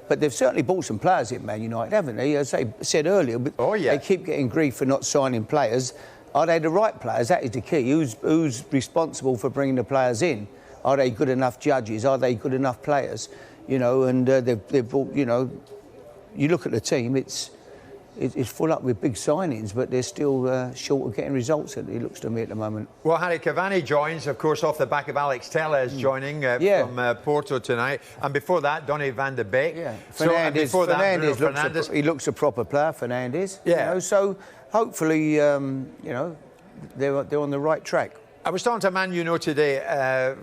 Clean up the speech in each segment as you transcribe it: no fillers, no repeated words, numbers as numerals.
But they've certainly bought some players in Man United, haven't they? As I said earlier, they keep getting grief for not signing players. Are they the right players? That is the key. Who's responsible for bringing the players in? Are they good enough judges? Are they good enough players? You know, and they've bought, you know, you look at the team, it's full up with big signings, but they're still short of getting results, it looks to me, at the moment. Well, Harry Cavani joins, of course, off the back of Alex Telles joining from Porto tonight. And before that, Donny van de Beek. Yeah. Fernandes, he looks a proper player, Fernandes. Yeah. You know, so hopefully, you know, they're on the right track. I was talking to a man you know today,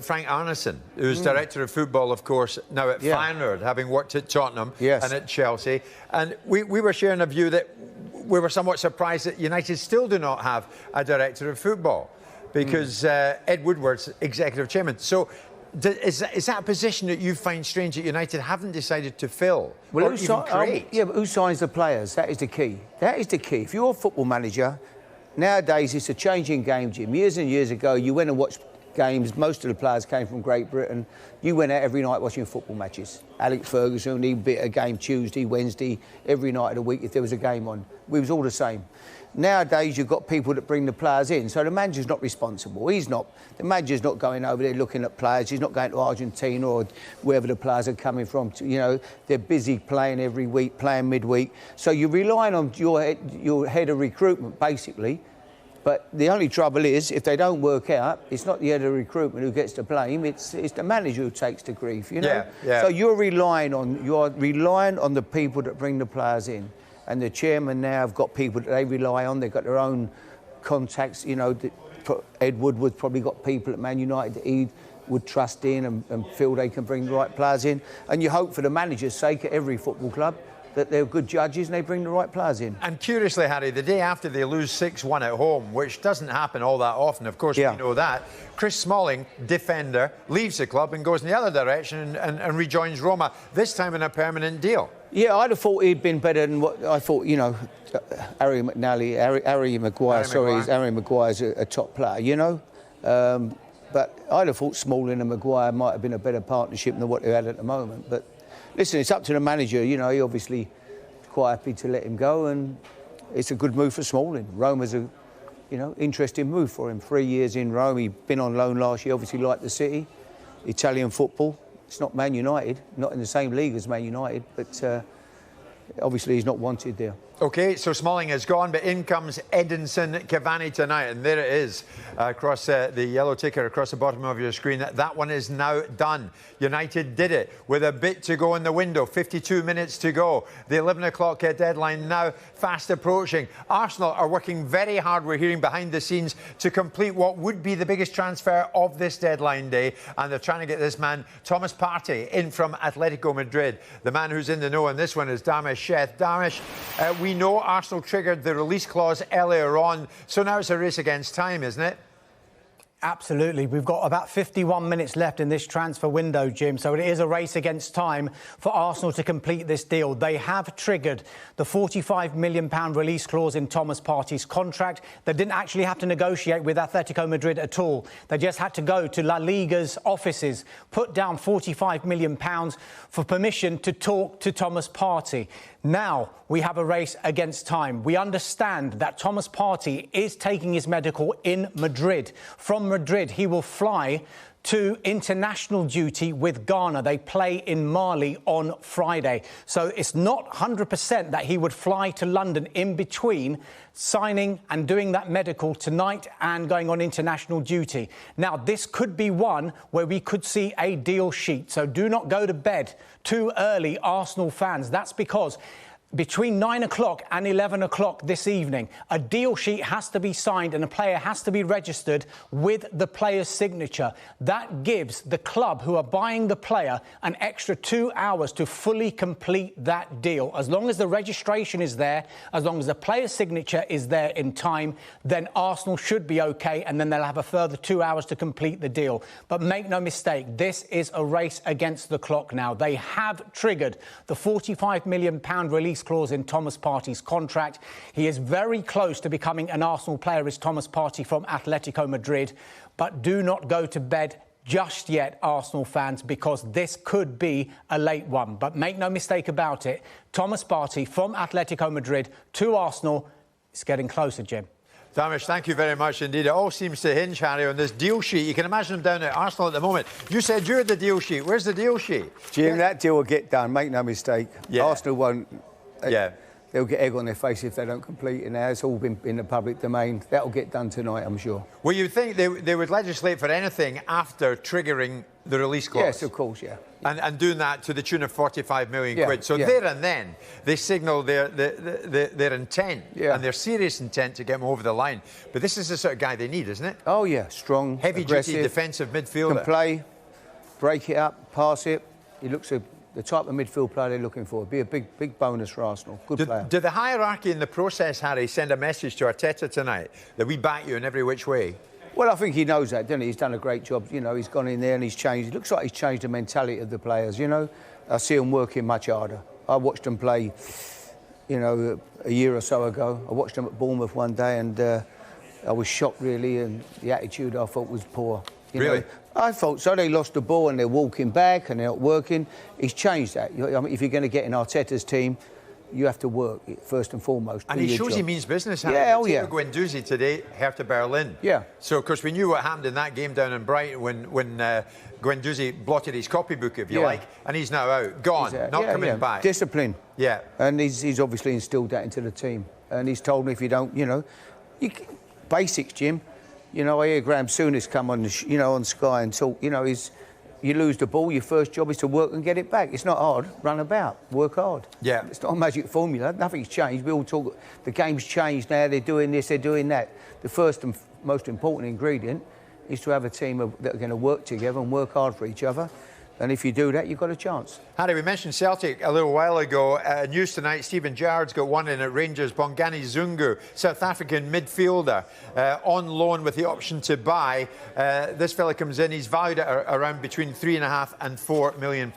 Frank Arneson, who's Director of Football, of course, now at Feyenoord, having worked at Tottenham and at Chelsea. And we were sharing a view that we were somewhat surprised that United still do not have a Director of Football because Ed Woodward's Executive Chairman. So is that a position that you find strange that United haven't decided to fill or even create? Yeah, but who signs the players? That is the key. That is the key. If you're a football manager, nowadays, it's a changing game, Jim. Years and years ago, you went and watched games. Most of the players came from Great Britain. You went out every night watching football matches. Alex Ferguson, he'd be at a game Tuesday, Wednesday, every night of the week if there was a game on. We was all the same. Nowadays, you've got people that bring the players in, so the manager's not responsible. He's not. The manager's not going over there looking at players. He's not going to Argentina or wherever the players are coming from. You know, they're busy playing every week, playing midweek. So you're relying on your head of recruitment, basically. But the only trouble is, if they don't work out, it's not the head of recruitment who gets the blame. It's the manager who takes the grief. You know. So you're relying on the people that bring the players in. And the chairman now have got people that they rely on. They've got their own contacts. You know, Ed Woodward's probably got people at Man United that he would trust in and feel they can bring the right players in. And you hope for the manager's sake at every football club that they're good judges and they bring the right players in. And curiously, Harry, the day after they lose 6-1 at home, which doesn't happen all that often, of course, we know that, Chris Smalling, defender, leaves the club and goes in the other direction and rejoins Roma, this time in a permanent deal. Yeah, I'd have thought he'd been better than what I thought, you know, Harry Maguire's a top player, you know. But I'd have thought Smalling and Maguire might have been a better partnership than what they had at the moment. But listen, it's up to the manager, you know, he obviously quite happy to let him go, and it's a good move for Smalling. Roma's a, you know, interesting move for him. 3 years in Rome, he'd been on loan last year, obviously liked the city, Italian football. It's not Man United, not in the same league as Man United, but obviously he's not wanted there. OK, so Smalling is gone, but in comes Edinson Cavani tonight. And there it is, across the yellow ticker across the bottom of your screen. That one is now done. United did it with a bit to go in the window. 52 minutes to go. The 11 o'clock deadline now fast approaching. Arsenal are working very hard, we're hearing behind the scenes, to complete what would be the biggest transfer of this deadline day. And they're trying to get this man, Thomas Partey, in from Atletico Madrid. The man who's in the know on this one is Darmish Sheth. Darmish, we know Arsenal triggered the release clause earlier on, so now it's a race against time, isn't it? Absolutely. We've got about 51 minutes left in this transfer window, Jim, so it is a race against time for Arsenal to complete this deal. They have triggered the £45 million release clause in Thomas Partey's contract. They didn't actually have to negotiate with Atletico Madrid at all. They just had to go to La Liga's offices, put down £45 million for permission to talk to Thomas Partey. Now we have a race against time. We understand that Thomas Partey is taking his medical in Madrid. From Madrid, he will fly to international duty with Ghana. They play in Mali on Friday. So it's not 100% that he would fly to London in between signing and doing that medical tonight and going on international duty. Now, this could be one where we could see a deal sheet. So do not go to bed too early, Arsenal fans. That's because between 9 o'clock and 11 o'clock this evening, a deal sheet has to be signed and a player has to be registered with the player's signature. That gives the club who are buying the player an extra 2 hours to fully complete that deal. As long as the registration is there, as long as the player's signature is there in time, then Arsenal should be OK, and then they'll have a further 2 hours to complete the deal. But make no mistake, this is a race against the clock now. They have triggered the £45 million release clause in Thomas Partey's contract. He is very close to becoming an Arsenal player, is Thomas Partey from Atletico Madrid. But do not go to bed just yet, Arsenal fans, because this could be a late one. But make no mistake about it, Thomas Partey from Atletico Madrid to Arsenal is getting closer, Jim. Damish, thank you very much indeed. It all seems to hinge, Harry, on this deal sheet. You can imagine them down at Arsenal at the moment. You said you had the deal sheet. Where's the deal sheet? Jim, that deal will get done. Make no mistake. Yeah. Arsenal won't. Yeah. They'll get egg on their face if they don't complete it now. It's all been in the public domain. That'll get done tonight, I'm sure. Well, you'd think they would legislate for anything after triggering the release clause. Yes, of course, yeah. And doing that to the tune of 45 million Yeah, quid. So yeah. there and then, they signal their intent and their serious intent to get him over the line. But this is the sort of guy they need, isn't it? Oh, yeah, strong, Heavy-duty defensive midfielder. Can play, break it up, pass it. He looks the type of midfield player they're looking for. Be a big bonus for Arsenal. Good player. Did the hierarchy in the process, Harry, send a message to Arteta tonight that we back you in every which way? Well, I think he knows that, doesn't he? He's done a great job. You know, he's gone in there and he's changed. It looks like he's changed the mentality of the players, you know. I see them working much harder. I watched them play, you know, a year or so ago. I watched them at Bournemouth one day and I was shocked, really, and the attitude I thought was poor. Really? Know? I thought so. They lost the ball and they're walking back and they're not working. He's changed that. I mean, if you're going to get in Arteta's team, you have to work first and foremost. And he shows he means business. Yeah, oh yeah. Guendouzi today, Hertha Berlin. Yeah. So, of course, we knew what happened in that game down in Brighton when Guendouzi blotted his copybook, if you like, and he's now out, gone, not coming back. Discipline. Yeah. And he's obviously instilled that into the team. And he's told me if you don't, you know, basics, Jim. You know, I hear Graham Souness come on, on Sky and talk. You know, you lose the ball, your first job is to work and get it back. It's not hard. Run about, work hard. Yeah. It's not a magic formula. Nothing's changed. We all talk. The game's changed now. They're doing this. They're doing that. The first and most important ingredient is to have a team that are going to work together and work hard for each other. And if you do that, you've got a chance. Harry, we mentioned Celtic a little while ago. News tonight, Stephen Gerrard's got one in at Rangers. Bongani Zungu, South African midfielder, on loan with the option to buy. This fella comes in, he's valued at around between £3.5 and £4 million.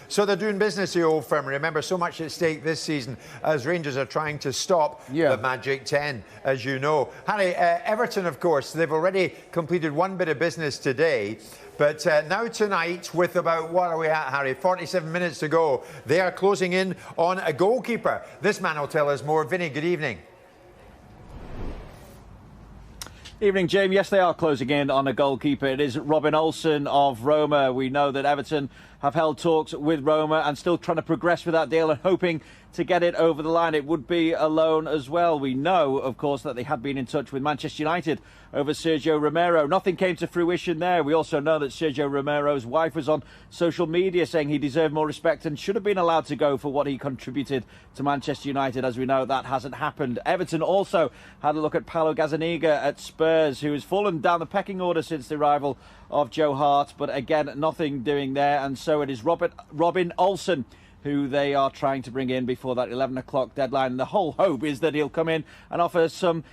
So they're doing business, the old firm. Remember, so much at stake this season as Rangers are trying to stop the Magic 10, as you know. Harry, Everton, of course, they've already completed one bit of business today. But now tonight, with about, what are we at, Harry? 47 minutes to go, they are closing in on a goalkeeper. This man will tell us more. Vinny, good evening. Evening, Jim. Yes, they are closing in on a goalkeeper. It is Robin Olsen of Roma. We know that Everton have held talks with Roma and still trying to progress with that deal and hoping to get it over the line. It would be a loan as well. We know, of course, that they had been in touch with Manchester United over Sergio Romero. Nothing came to fruition there. We also know that Sergio Romero's wife was on social media saying he deserved more respect and should have been allowed to go for what he contributed to Manchester United. As we know, that hasn't happened. Everton also had a look at Paulo Gazzaniga at Spurs, who has fallen down the pecking order since the arrival of Joe Hart. But again, nothing doing there. And so it is Robin Olsen who they are trying to bring in before that 11 o'clock deadline. And the whole hope is that he'll come in and offer some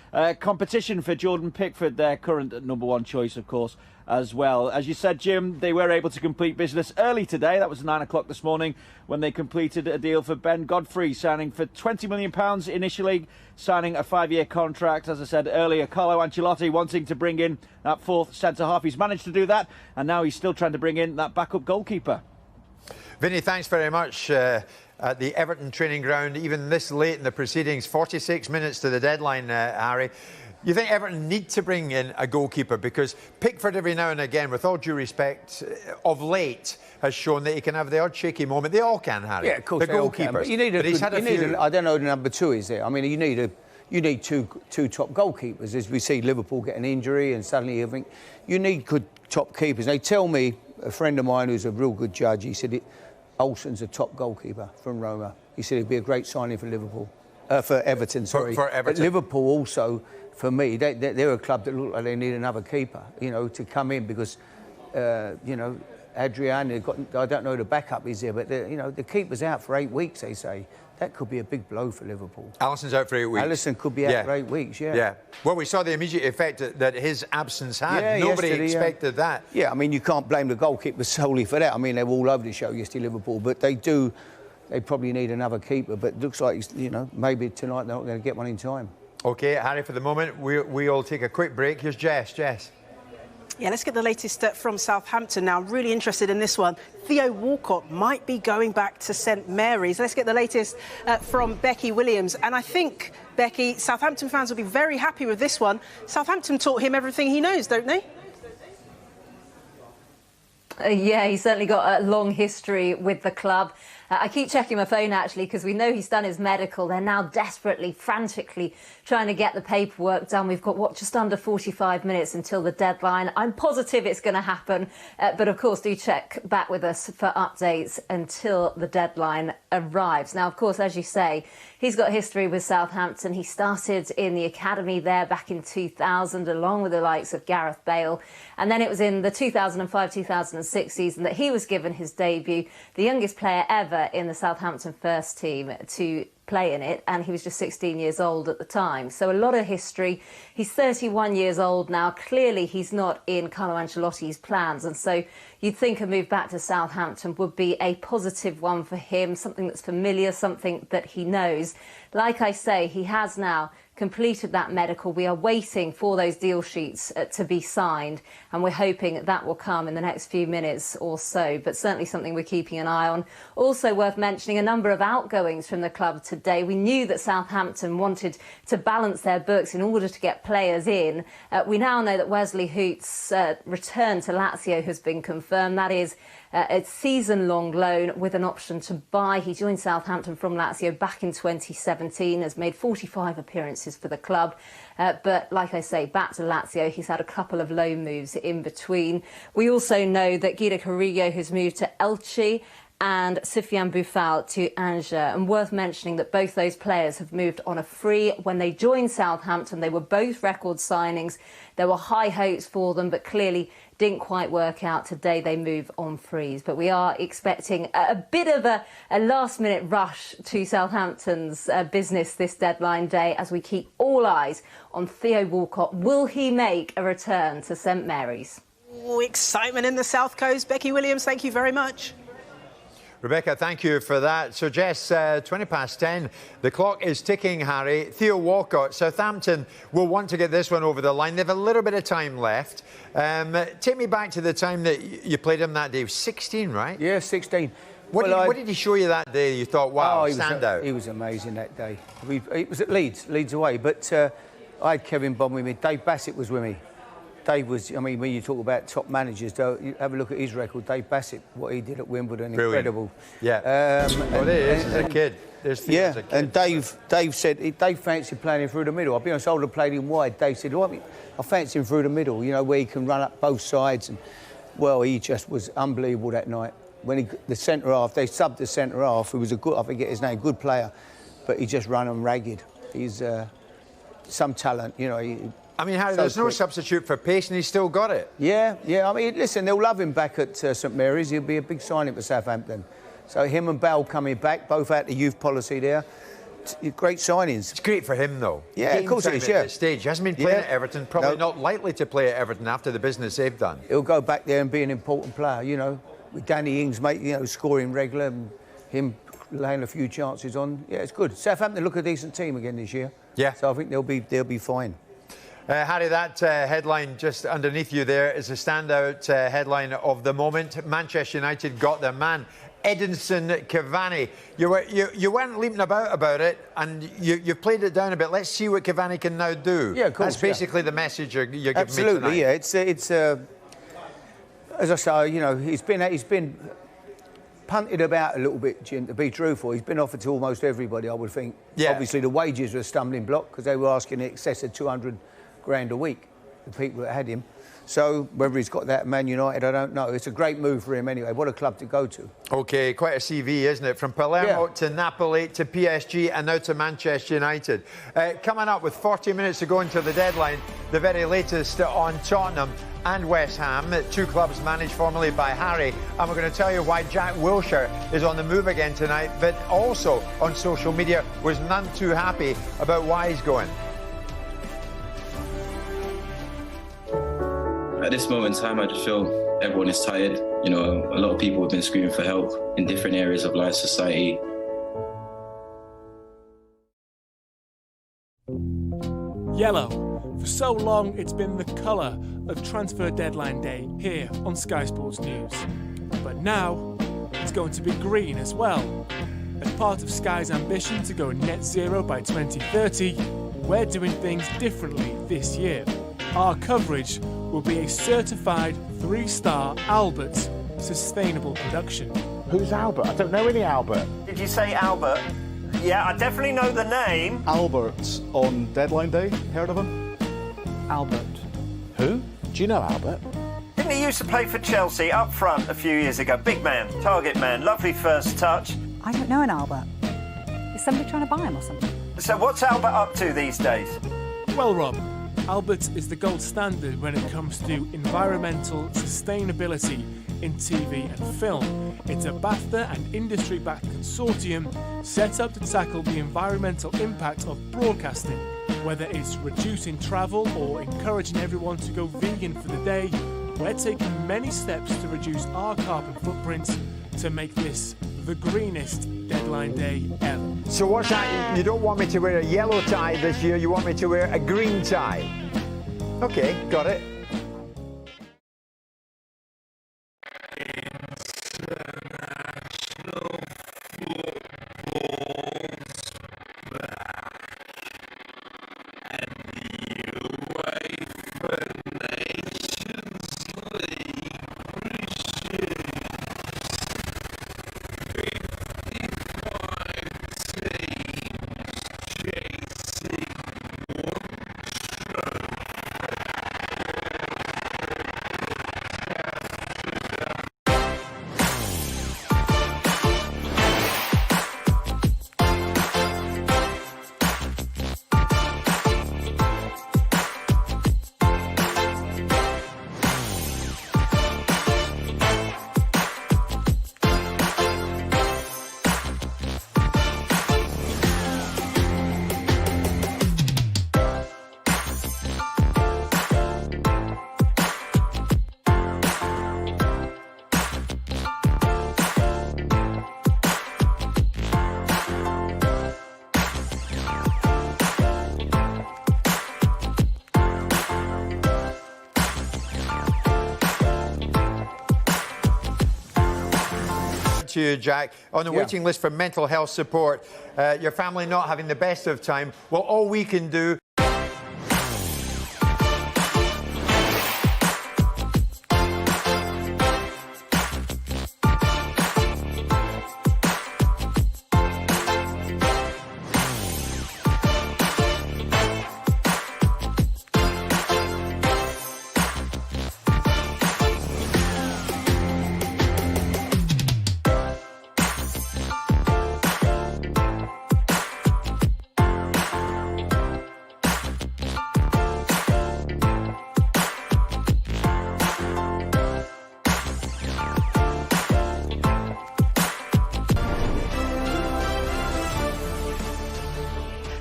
competition for Jordan Pickford, their current #1 choice, of course, as well. As you said, Jim, they were able to complete business early today. That was 9 o'clock this morning when they completed a deal for Ben Godfrey, signing for £20 million initially, signing a 5-year contract. As I said earlier, Carlo Ancelotti wanting to bring in that fourth centre-half. He's managed to do that, and now he's still trying to bring in that backup goalkeeper. Vinny, thanks very much. At the Everton training ground, even this late in the proceedings, 46 minutes to the deadline, Harry. You think Everton need to bring in a goalkeeper? Because Pickford, every now and again, with all due respect, of late, has shown that he can have the odd shaky moment. They all can, Harry. Yeah, of course. The goalkeepers. But you need I don't know who the #2 is there. I mean, you need two top goalkeepers. As we see Liverpool get an injury and suddenly you think you need good top keepers. They tell me, a friend of mine who's a real good judge, he said Olsen's a top goalkeeper from Roma. He said it'd be a great signing for Liverpool. For Everton, sorry. For Everton. But Liverpool also, for me, they're a club that look like they need another keeper, to come in because, Adrian, I don't know who the backup is there, but, the keeper's out for 8 weeks, they say. That could be a big blow for Liverpool. Alisson's out for 8 weeks. Alisson could be out for 8 weeks, yeah. Well, we saw the immediate effect that his absence had. Nobody expected that. Yeah, I mean, you can't blame the goalkeeper solely for that. I mean, they were all over the show yesterday, Liverpool, but they probably need another keeper. But it looks like, maybe tonight they're not going to get one in time. OK, Harry, for the moment, we'll take a quick break. Here's Jess. Jess. Yeah, let's get the latest from Southampton now. I'm really interested in this one. Theo Walcott might be going back to St Mary's. Let's get the latest from Becky Williams. And I think, Becky, Southampton fans will be very happy with this one. Southampton taught him everything he knows, don't they? Yeah, he's certainly got a long history with the club. I keep checking my phone, actually, because we know he's done his medical. They're now desperately, frantically trying to get the paperwork done. We've got, just under 45 minutes until the deadline. I'm positive it's going to happen. But, of course, do check back with us for updates until the deadline arrives. Now, of course, as you say, he's got history with Southampton. He started in the academy there back in 2000, along with the likes of Gareth Bale. And then it was in the 2005-2006 season that he was given his debut, the youngest player ever in the Southampton first team to play in it, and he was just 16 years old at the time. So a lot of history. He's 31 years old now. Clearly he's not in Carlo Ancelotti's plans, and so you'd think a move back to Southampton would be a positive one for him, something that's familiar, something that he knows. Like I say, he has now completed that medical. We are waiting for those deal sheets to be signed, and we're hoping that will come in the next few minutes or so, but certainly something we're keeping an eye on. Also worth mentioning, a number of outgoings from the club today. We knew that Southampton wanted to balance their books in order to get players in. We now know that Wesley Hoot's return to Lazio has been confirmed. That is a season-long loan with an option to buy. He joined Southampton from Lazio back in 2017, has made 45 appearances for the club. But like I say, back to Lazio, he's had a couple of loan moves in between. We also know that Guido Carrillo has moved to Elche and Soufiane Boufal to Angers. And worth mentioning that both those players have moved on a free. When they joined Southampton, they were both record signings. There were high hopes for them, but clearly didn't quite work out. Today they move on frees. But we are expecting a bit of a last-minute rush to Southampton's business this deadline day as we keep all eyes on Theo Walcott. Will he make a return to St Mary's? Oh, excitement in the South Coast. Becky Williams, thank you very much. Rebecca, thank you for that. So, Jess, 20 past 10. The clock is ticking, Harry. Theo Walcott, Southampton will want to get this one over the line. They have a little bit of time left. Take me back to the time that you played him that day. 16, right? Yeah, 16. What did he show you that day? You thought, wow, stand out. He was amazing that day. It was at Leeds away. But I had Kevin Bond with me. Dave Bassett was with me. Dave was, I mean, when you talk about top managers, though, you have a look at his record. Dave Bassett, what he did at Wimbledon, brilliant. Incredible. Yeah. Well, it is as a kid. Yeah, a kid. And Dave said, Dave fancied playing him through the middle. I'll be honest, I would have played him wide. Dave said, well, I fancy him through the middle, you know, where he can run up both sides. And, well, he just was unbelievable that night. When the centre-half, they subbed the centre-half, who was a good, I forget his name, good player, but he just ran them ragged. He's some talent, you know. I mean, Harry, there's no substitute for pace, and he's still got it. Yeah. I mean, listen, they'll love him back at St Mary's. He'll be a big signing for Southampton. So him and Bale coming back, both out the youth policy there. Great signings. It's great for him, though. Yeah, of course it is, yeah. At this stage. He hasn't been playing at Everton, probably not likely to play at Everton after the business they've done. He'll go back there and be an important player, you know, with Danny Ings, mate, you know, scoring regular, and him laying a few chances on. Yeah, it's good. Southampton look a decent team again this year. Yeah. So I think they'll be fine. Harry, that headline just underneath you there is a standout headline of the moment. Manchester United got their man, Edinson Cavani. You weren't leaping about it, and you've played it down a bit. Let's see what Cavani can now do. Yeah, of course. That's basically the message you're giving Absolutely, me tonight. Yeah. It's as I say, you know, he's been punted about a little bit, Jim, to be truthful. He's been offered to almost everybody, I would think. Yeah. Obviously, the wages were a stumbling block because they were asking in excess of 200 grand a week, the people that had him. So whether he's got that at Man United, I don't know. It's a great move for him anyway. What a club to go to. OK, quite a CV, isn't it? From Palermo to Napoli to PSG and now to Manchester United. Coming up with 40 minutes to go until the deadline, the very latest on Tottenham and West Ham, two clubs managed formerly by Harry. And we're going to tell you why Jack Wilshere is on the move again tonight, but also on social media was none too happy about why he's going. At this moment in time, I just feel everyone is tired. You know, a lot of people have been screaming for help in different areas of life, society. Yellow. For so long, it's been the colour of transfer deadline day here on Sky Sports News. But now, it's going to be green as well. As part of Sky's ambition to go net zero by 2030, we're doing things differently this year. Our coverage will be a certified 3-star Albert sustainable production. Who's Albert? I don't know any Albert. Did you say Albert? Yeah, I definitely know the name. Albert's on deadline day. Heard of him? Albert. Who? Do you know Albert? Didn't he used to play for Chelsea up front a few years ago? Big man, target man, lovely first touch. I don't know an Albert. Is somebody trying to buy him or something? So what's Albert up to these days? Well, Rob, Albert is the gold standard when it comes to environmental sustainability in TV and film. It's a BAFTA and industry-backed consortium set up to tackle the environmental impact of broadcasting. Whether it's reducing travel or encouraging everyone to go vegan for the day, we're taking many steps to reduce our carbon footprint to make this the greenest deadline day ever. So what's that? You don't want me to wear a yellow tie this year, you want me to wear a green tie. Okay, got it. To you, Jack, on the waiting list for mental health support, your family not having the best of time. Well, all we can do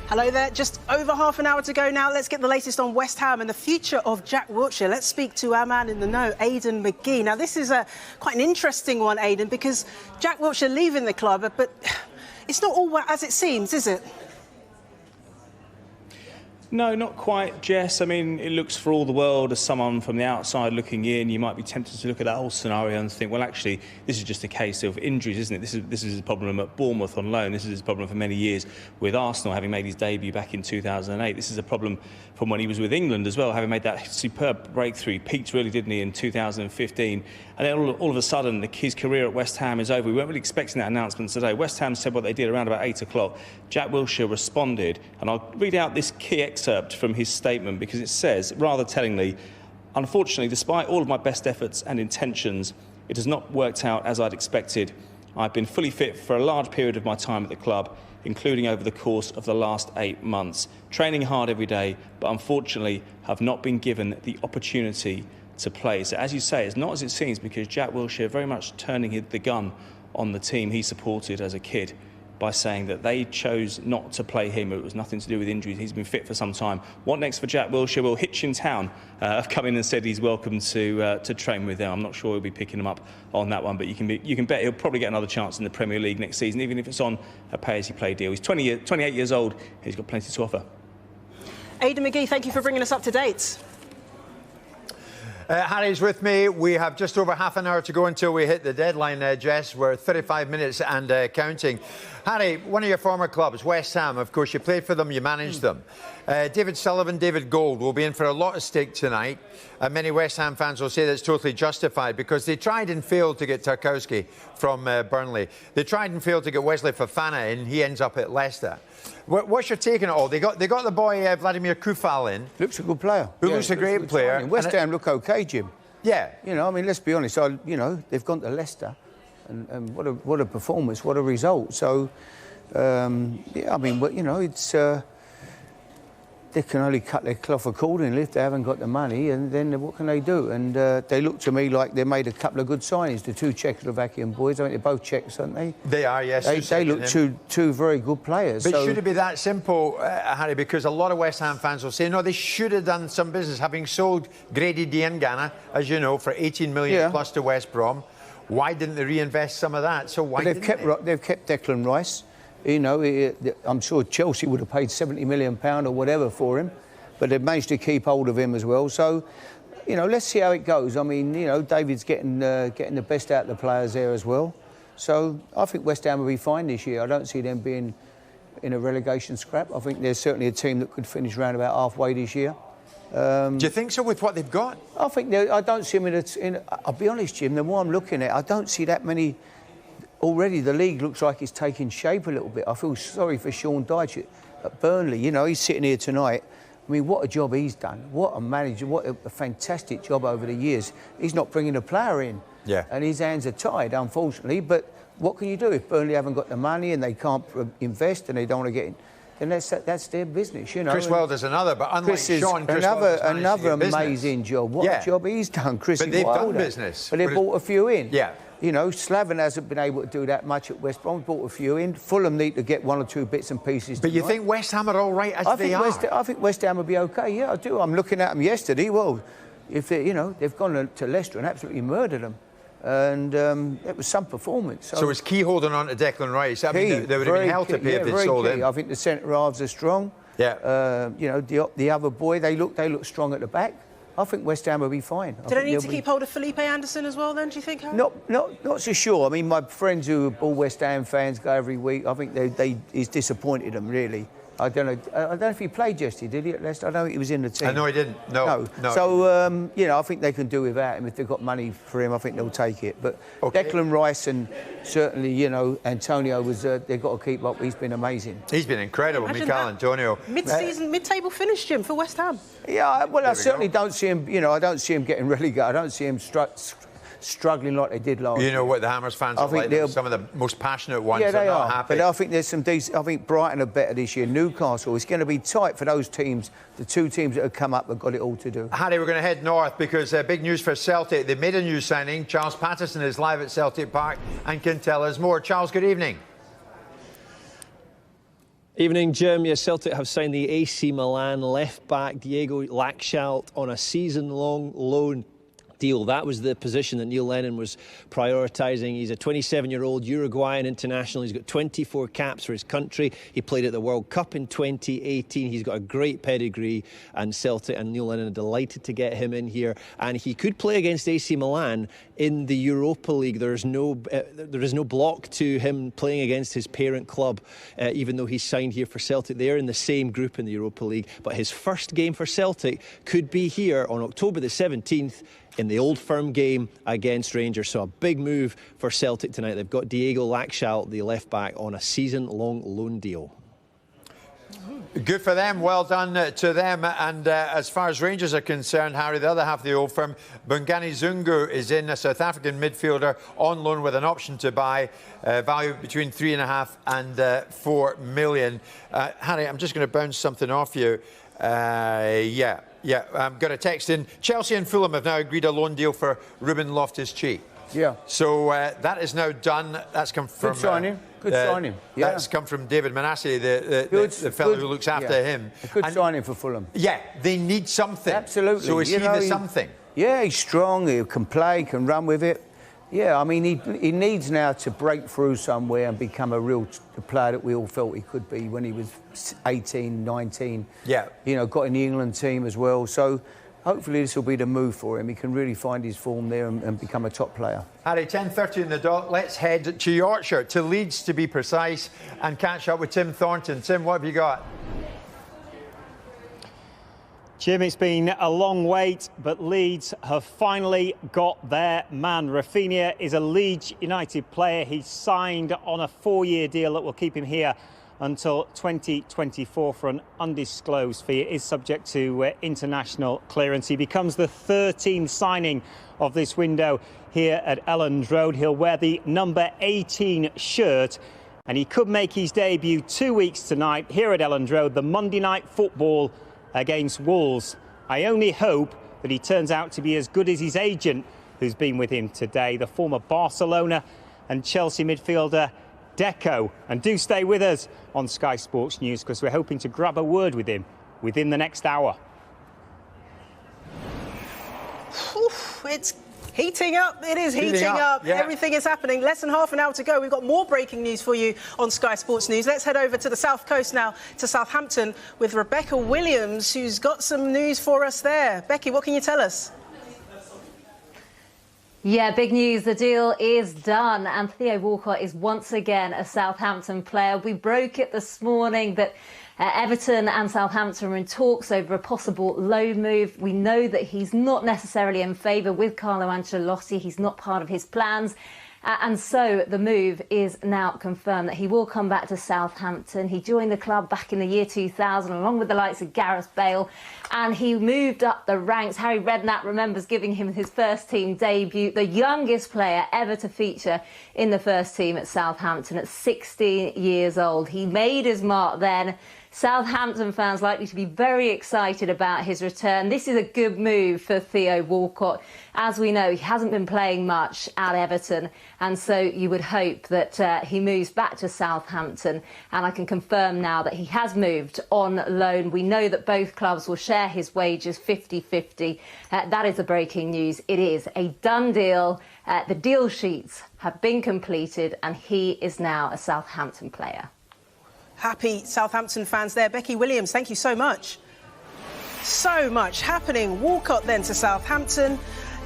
Hello there, just over half an hour to go now. Let's get the latest on West Ham and the future of Jack Wilshere. Let's speak to our man in the know, Aidan McGee. Now, this is quite an interesting one, Aidan, because Jack Wilshere leaving the club, but it's not all as it seems, is it? No, not quite, Jess. I mean, it looks for all the world as someone from the outside looking in. You might be tempted to look at that whole scenario and think, well, actually, this is just a case of injuries, isn't it? This is a problem at Bournemouth on loan. This is a problem for many years with Arsenal, having made his debut back in 2008. This is a problem from when he was with England as well, having made that superb breakthrough. He peaked really, didn't he, in 2015. And then all of a sudden, his career at West Ham is over. We weren't really expecting that announcement today. West Ham said what they did around about 8 o'clock. Jack Wilshere responded, and I'll read out this key excerpt from his statement because it says, rather tellingly, unfortunately, despite all of my best efforts and intentions, it has not worked out as I'd expected. I've been fully fit for a large period of my time at the club, including over the course of the last 8 months, training hard every day, but unfortunately have not been given the opportunity to play. So as you say, it's not as it seems, because Jack Wilshere very much turning the gun on the team he supported as a kid by saying that they chose not to play him. It was nothing to do with injuries. He's been fit for some time. What next for Jack Wilshere? Well, Hitchin Town have come in and said he's welcome to train with them. I'm not sure he'll be picking him up on that one, but you can bet he'll probably get another chance in the Premier League next season, even if it's on a pay-as-you-play deal. He's 28 years old. He's got plenty to offer. Aidan McGee, thank you for bringing us up to date. Harry's with me. We have just over half an hour to go until we hit the deadline, Jess. We're 35 minutes and counting. Harry, one of your former clubs, West Ham, of course, you played for them, you managed them. David Sullivan, David Gold will be in for a lot of stake tonight. Many West Ham fans will say that's totally justified because they tried and failed to get Tarkowski from Burnley. They tried and failed to get Wesley Fofana in. He ends up at Leicester. What's your take on it all? They got the boy Vladimir Kufal in. Looks a good player. Who looks a great player. West Ham look okay, Jim. Yeah. You know, I mean, let's be honest. They've gone to Leicester, and what a performance, what a result. So, yeah, I mean, you know, it's they can only cut their cloth accordingly if they haven't got the money, and then what can they do? And they look to me like they made a couple of good signings. The two Czechoslovakian boys, I think they're both Czechs, aren't they? They are, yes. They look two very good players. But so, should it be that simple, Harry? Because a lot of West Ham fans will say, no, they should have done some business. Having sold Grady Diangana, as you know, for 18 million plus to West Brom, why didn't they reinvest some of that? So why they've kept Declan Rice. You know, I'm sure Chelsea would have paid £70 million or whatever for him, but they've managed to keep hold of him as well. So, you know, let's see how it goes. I mean, you know, David's getting the best out of the players there as well. So I think West Ham will be fine this year. I don't see them being in a relegation scrap. I think there's certainly a team that could finish around about halfway this year. Do you think so with what they've got? I think I don't see them I'll be honest, Jim, the more I'm looking at, I don't see that many. Already the league looks like it's taking shape a little bit. I feel sorry for Sean Dyche at Burnley. You know, he's sitting here tonight. I mean, what a job he's done. What a manager. What a fantastic job over the years. He's not bringing a player in. Yeah. And his hands are tied, unfortunately. But what can you do if Burnley haven't got the money and they can't invest and they don't want to get in? Then that's their business, you know. Chris Wilder's another, but unlike Sean, Chris another amazing job. What a job he's done, Chris. But they've done business. But they've bought a few in. Yeah. You know, Slaven hasn't been able to do that much at West Brom. Brought a few in. Fulham need to get one or two bits and pieces. But you think West Ham are all right as they are? I think West Ham will be okay. Yeah, I do. I'm looking at them yesterday. Well, if they, you know, they've gone to Leicester and absolutely murdered them, and it was some performance. So is Key holding on to Declan Rice? I mean, they would have been hell to pay if they sold him. I think the centre halves are strong. Yeah. You know, the other boy, they look strong at the back. I think West Ham will be fine. Do they need to keep hold of Felipe Anderson as well, then, do you think, Harry? Not so sure. I mean, my friends who are all West Ham fans go every week. I think he's disappointed them, really. I don't know if he played yesterday, did he, at Leicester? I know he was in the team. No, he didn't. No. So, you know, I think they can do without him. If they've got money for him, I think they'll take it. But Declan Rice and certainly, you know, Antonio they've got to keep up. He's been amazing. He's been incredible, Mikel Antonio. Mid-season, mid-table finish, Jim, for West Ham. Yeah, well, I certainly don't see him, you know, I don't see him getting relegated. I don't see him struggling like they did last year. You know what the Hammers fans are like, some of the most passionate ones. Yeah, they are. Happy. But I think there's some decent. I think Brighton are better this year. Newcastle, it's going to be tight for those teams. The two teams that have come up have got it all to do. Harry, we're going to head north because big news for Celtic. They made a new signing. Charles Patterson is live at Celtic Park and can tell us more. Charles, good evening. Evening, Jim. Yes, Celtic have signed the AC Milan left-back Diego Laxalt on a season-long loan deal. That was the position that Neil Lennon was prioritising. He's a 27-year-old Uruguayan international. He's got 24 caps for his country. He played at the World Cup in 2018. He's got a great pedigree, and Celtic and Neil Lennon are delighted to get him in here. And he could play against AC Milan in the Europa League. There is no block to him playing against his parent club, even though he's signed here for Celtic. They're in the same group in the Europa League. But his first game for Celtic could be here on October the 17th in the Old Firm game against Rangers. So a big move for Celtic tonight. They've got Diego Laxalt, the left-back, on a season-long loan deal. Good for them. Well done to them. And as far as Rangers are concerned, Harry, the other half of the Old Firm, Bongani Zungu is in, a South African midfielder on loan with an option to buy, value between 3.5 and 4 million. Harry, I'm just going to bounce something off you. Yeah, I've got a text in. Chelsea and Fulham have now agreed a loan deal for Ruben Loftus-Cheek. Yeah. So that is now done. That's come from... Good signing. Good signing. Yeah. That's come from David Manasseh, the fellow who looks after him. A good signing for Fulham. Yeah, they need something. Absolutely. So is he the something? Yeah, he's strong. He can play, can run with it. Yeah, I mean, he needs now to break through somewhere and become a real player that we all felt he could be when he was 18, 19. Yeah. You know, got in the England team as well. So hopefully this will be the move for him. He can really find his form there and become a top player. Harry, 10:30 in the dot. Let's head to Yorkshire, to Leeds to be precise, and catch up with Tim Thornton. Tim, what have you got? Jim, it's been a long wait, but Leeds have finally got their man. Rafinha is a Leeds United player. He's signed on a 4-year deal that will keep him here until 2024 for an undisclosed fee. It is subject to international clearance. He becomes the 13th signing of this window here at Elland Road. He'll wear the number 18 shirt, and he could make his debut 2 weeks tonight here at Elland Road, the Monday night football against Wolves. I only hope that he turns out to be as good as his agent, who's been with him today, the former Barcelona and Chelsea midfielder Deco. And do stay with us on Sky Sports News, because we're hoping to grab a word with him within the next hour. It's heating up. It is heating up. Yeah. Everything is happening. Less than half an hour to go. We've got more breaking news for you on Sky Sports News. Let's head over to the South Coast now, to Southampton, with Rebecca Williams, who's got some news for us there. Becky, what can you tell us? Yeah, big news. The deal is done, and Theo Walcott is once again a Southampton player. We broke it this morning that Everton and Southampton are in talks over a possible loan move. We know that he's not necessarily in favour with Carlo Ancelotti. He's not part of his plans. And so the move is now confirmed that he will come back to Southampton. He joined the club back in the year 2000, along with the likes of Gareth Bale, and he moved up the ranks. Harry Redknapp remembers giving him his first team debut, the youngest player ever to feature in the first team at Southampton at 16 years old. He made his mark then. Southampton fans likely to be very excited about his return. This is a good move for Theo Walcott. As we know, he hasn't been playing much at Everton, and so you would hope that he moves back to Southampton. And I can confirm now that he has moved on loan. We know that both clubs will share his wages 50-50. That is the breaking news. It is a done deal. The deal sheets have been completed, and he is now a Southampton player. Happy Southampton fans there. Becky Williams, thank you so much. So much happening. Walcott then to Southampton.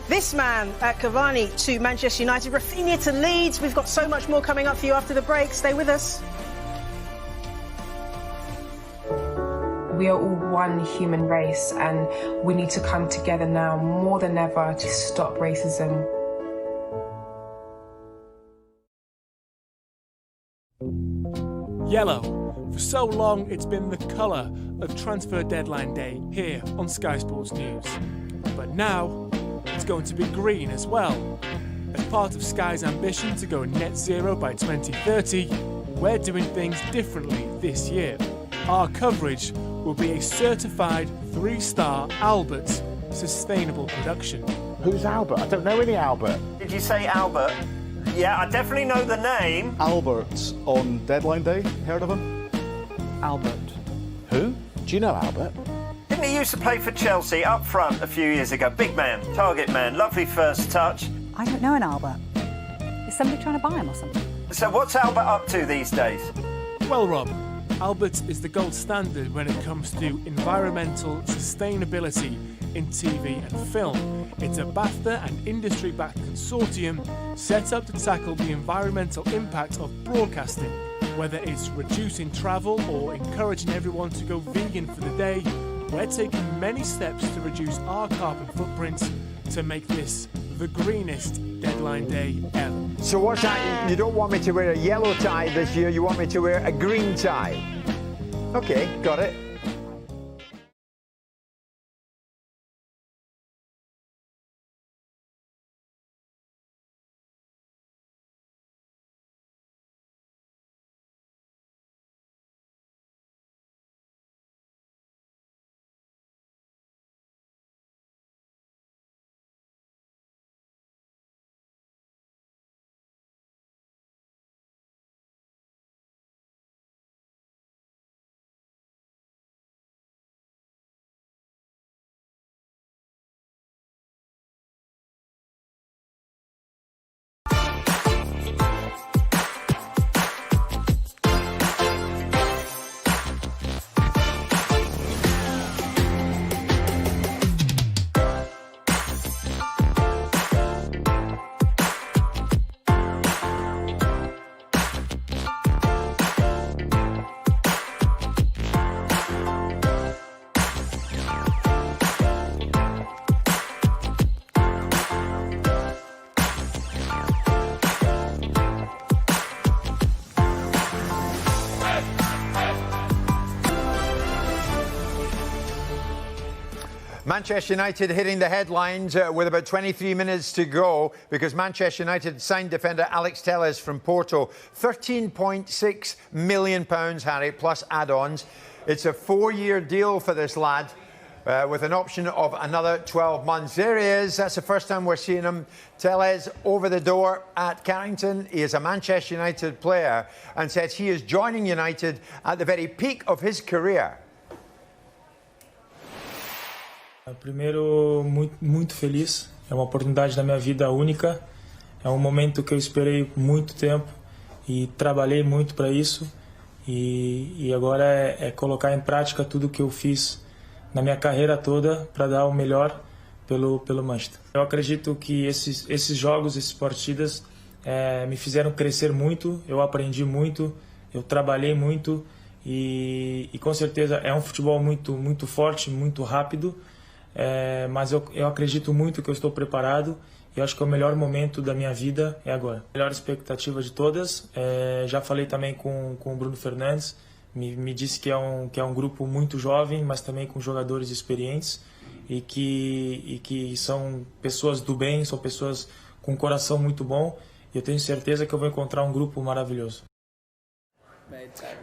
This man at Cavani to Manchester United. Rafinha to Leeds. We've got so much more coming up for you after the break. Stay with us. We are all one human race, and we need to come together now more than ever to stop racism. Yellow. For so long, it's been the colour of transfer deadline day here on Sky Sports News. But now, it's going to be green as well. As part of Sky's ambition to go net zero by 2030, we're doing things differently this year. Our coverage will be a certified 3-star Albert sustainable production. Who's Albert? I don't know any Albert. Did you say Albert? Yeah, I definitely know the name. Albert on deadline day. Heard of him? Albert. Who? Do you know Albert? Didn't he used to play for Chelsea up front a few years ago? Big man, target man, lovely first touch. I don't know an Albert. Is somebody trying to buy him or something? So what's Albert up to these days? Well, Rob, Albert is the gold standard when it comes to environmental sustainability in TV and film. It's a BAFTA and industry-backed consortium set up to tackle the environmental impact of broadcasting. Whether it's reducing travel or encouraging everyone to go vegan for the day, we're taking many steps to reduce our carbon footprint to make this the greenest deadline day ever. So what's that? You don't want me to wear a yellow tie this year, you want me to wear a green tie. OK, got it. Manchester United hitting the headlines with about 23 minutes to go because Manchester United signed defender Alex Telles from Porto. £13.6 million, Harry, plus add-ons. It's a 4-year deal for this lad with an option of another 12 months. There he is. That's the first time we're seeing him. Telles over the door at Carrington. He is a Manchester United player and says he is joining United at the very peak of his career. Primeiro, muito feliz. É uma oportunidade da minha vida única. É um momento que eu esperei muito tempo e trabalhei muito para isso. E agora é colocar em prática tudo que eu fiz na minha carreira toda para dar o melhor pelo Manchester. Eu acredito que esses jogos, essas partidas me fizeram crescer muito. Eu aprendi muito, eu trabalhei muito e com certeza é um futebol muito forte, muito rápido. Mas eu acredito muito que eu estou preparado e eu acho que o melhor momento da minha vida é agora. A melhor expectativa de todas, já falei também com o Bruno Fernandes, me disse que é um grupo muito jovem, mas também com jogadores experientes e que são pessoas do bem, são pessoas com um coração muito bom e eu tenho certeza que eu vou encontrar um grupo maravilhoso.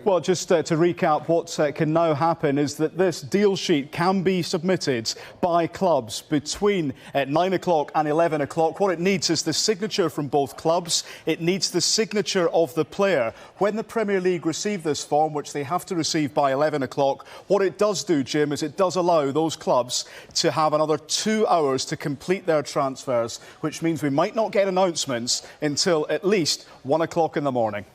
Well, just to recap, what can now happen is that this deal sheet can be submitted by clubs between 9 o'clock and 11 o'clock. What it needs is the signature from both clubs. It needs the signature of the player. When the Premier League receive this form, which they have to receive by 11 o'clock, what it does do, Jim, is it does allow those clubs to have another 2 hours to complete their transfers, which means we might not get announcements until at least 1 o'clock in the morning.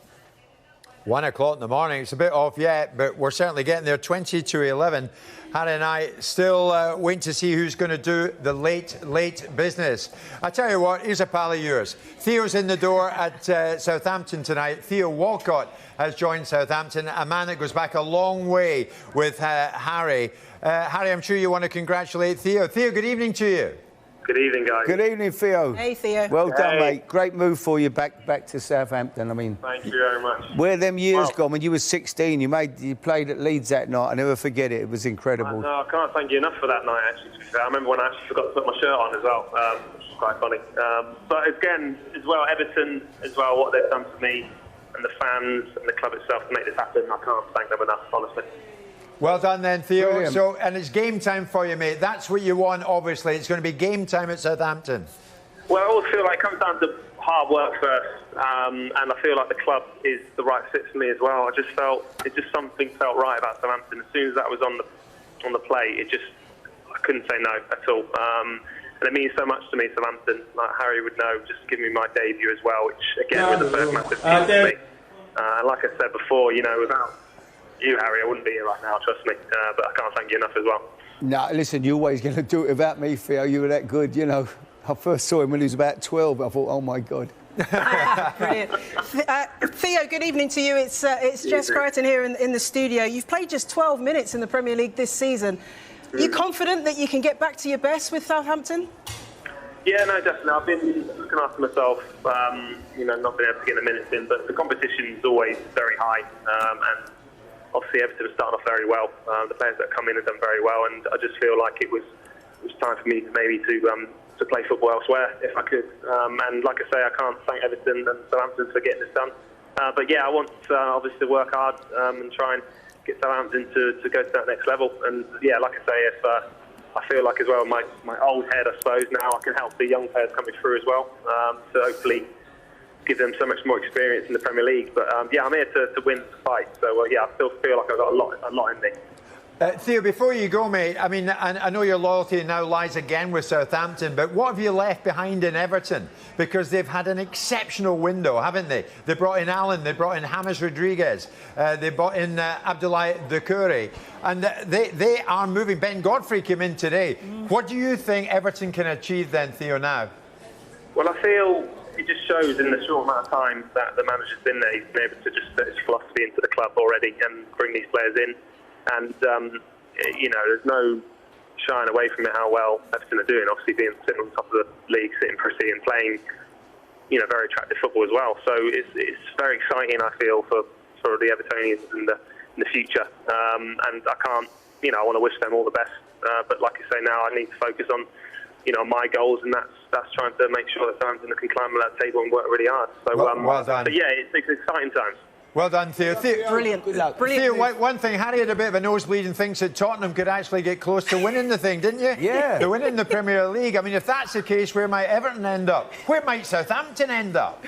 1 o'clock in the morning. It's a bit off yet, but we're certainly getting there. 20 to 11. Harry and I still waiting to see who's going to do the late business. I tell you what, here's a pal of yours. Theo's in the door at Southampton tonight. Theo Walcott has joined Southampton, a man that goes back a long way with Harry. Harry, I'm sure you want to congratulate Theo. Theo, good evening to you. Good evening, guys. Good evening, Theo. Hey, Theo. Well done, mate. Great move for you back to Southampton. I mean, thank you very much. Where them years gone when you were 16? You played at Leeds that night. I never forget it. It was incredible. No, I can't thank you enough for that night. Actually, to be fair. I remember when I actually forgot to put my shirt on as well, which was quite funny. But again, as well, Everton as well, what they've done for me and the fans and the club itself to make this happen, I can't thank them enough, honestly. Well done then, Theo. Brilliant. So, and it's game time for you, mate. That's what you want, obviously. It's going to be game time at Southampton. Well, I always feel like it comes down to hard work first, and I feel like the club is the right fit for me as well. Something felt right about Southampton. As soon as that was on the plate, I couldn't say no at all. And it means so much to me, Southampton. Like Harry would know, just giving me my debut as well, which again was the first massive deal for me. Like I said before, without you, Harry, I wouldn't be here right now, trust me. But I can't thank you enough as well. No, listen, you're always going to do it without me, Theo. You were that good, I first saw him when he was about 12. I thought, oh, my God. Brilliant. Theo, good evening to you. It's Jess Crichton here in the studio. You've played just 12 minutes in the Premier League this season. Are you confident that you can get back to your best with Southampton? Yeah, no, definitely. I've been looking after myself, not been able to get the minutes in, but the competition is always very high. And obviously, Everton have started off very well. The players that come in have done very well, and I just feel like it was time for me to play football elsewhere if I could. And like I say, I can't thank Everton and Southampton for getting this done. But yeah, I want obviously to work hard and try and get Southampton to go to that next level. And yeah, like I say, if I feel like as well, my old head, I suppose, now I can help the young players coming through as well. To hopefully give them so much more experience in the Premier League. But yeah, I'm here to win the fight. So yeah, I still feel like I've got a lot in me. Theo, before you go, mate, I mean, I know your loyalty now lies again with Southampton, but what have you left behind in Everton? Because they've had an exceptional window, haven't they? They brought in Allen, they brought in James Rodriguez, they brought in Abdoulaye Doucouré, and they are moving. Ben Godfrey came in today. What do you think Everton can achieve then, Theo, now? Well, I feel it just shows in the short amount of time that the manager's been there, he's been able to just put his philosophy into the club already and bring these players in. And, there's no shying away from it how well Everton are doing, obviously sitting on top of the league, sitting pretty and playing, very attractive football as well. So it's very exciting, I feel, for the Evertonians in the future. And I can't, I want to wish them all the best But like I say, now I need to focus on, my goals, and that's trying to make sure that Southampton can climb that table and work really hard. So, well done. So yeah, it's exciting times. Well done, Theo. Brilliant. Theo, one thing, Harry had a bit of a nosebleed and thinks that Tottenham could actually get close to winning the thing, didn't you? Yeah. They're winning the Premier League. I mean, if that's the case, where might Everton end up? Where might Southampton end up?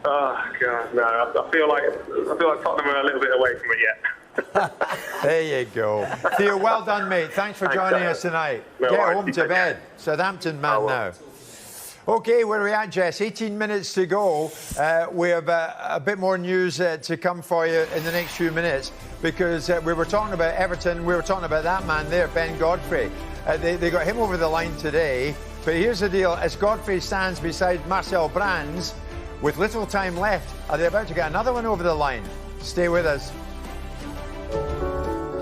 Oh, God, no. I feel like Tottenham are a little bit away from it yet. There you go. Theo, well done, mate. Thanks for joining us tonight. No Get worries. home to bed. Southampton man now. OK, where are we at, Jess? 18 minutes to go. We have a bit more news to come for you in the next few minutes, because we were talking about Everton. We were talking about that man there, Ben Godfrey. They got him over the line today. But here's the deal. As Godfrey stands beside Marcel Brands, with little time left, are they about to get another one over the line? Stay with us.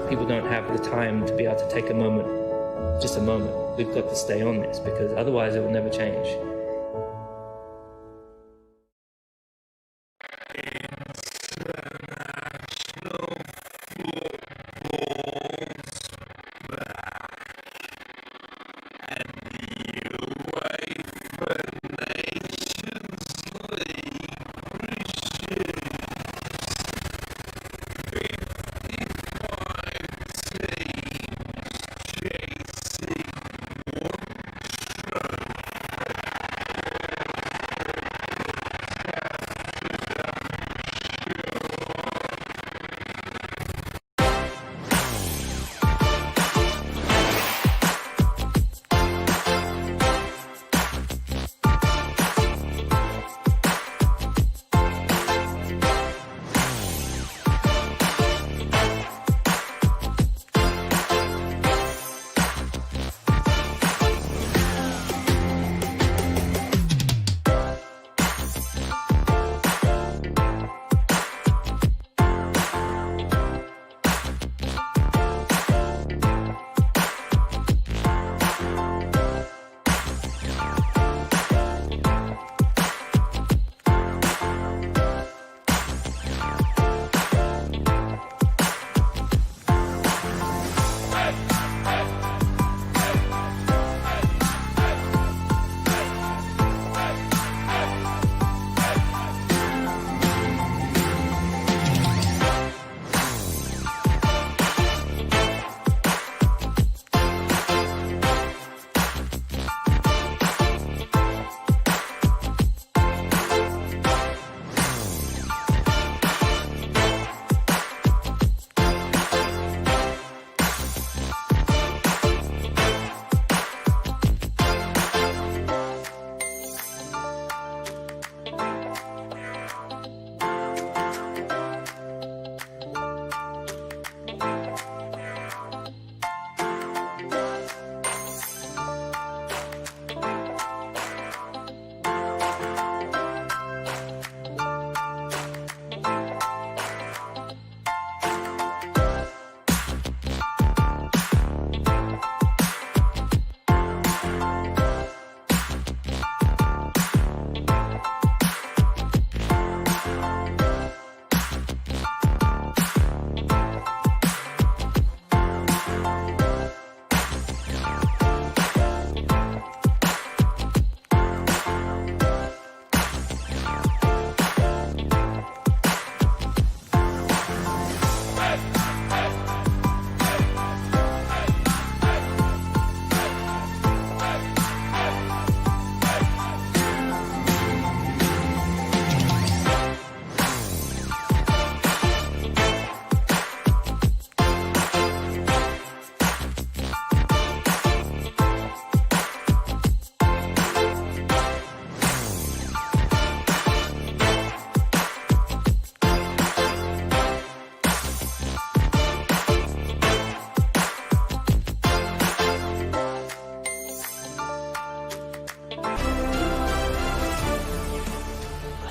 People don't have the time to be able to take a moment, just a moment. We've got to stay on this, because otherwise it will never change.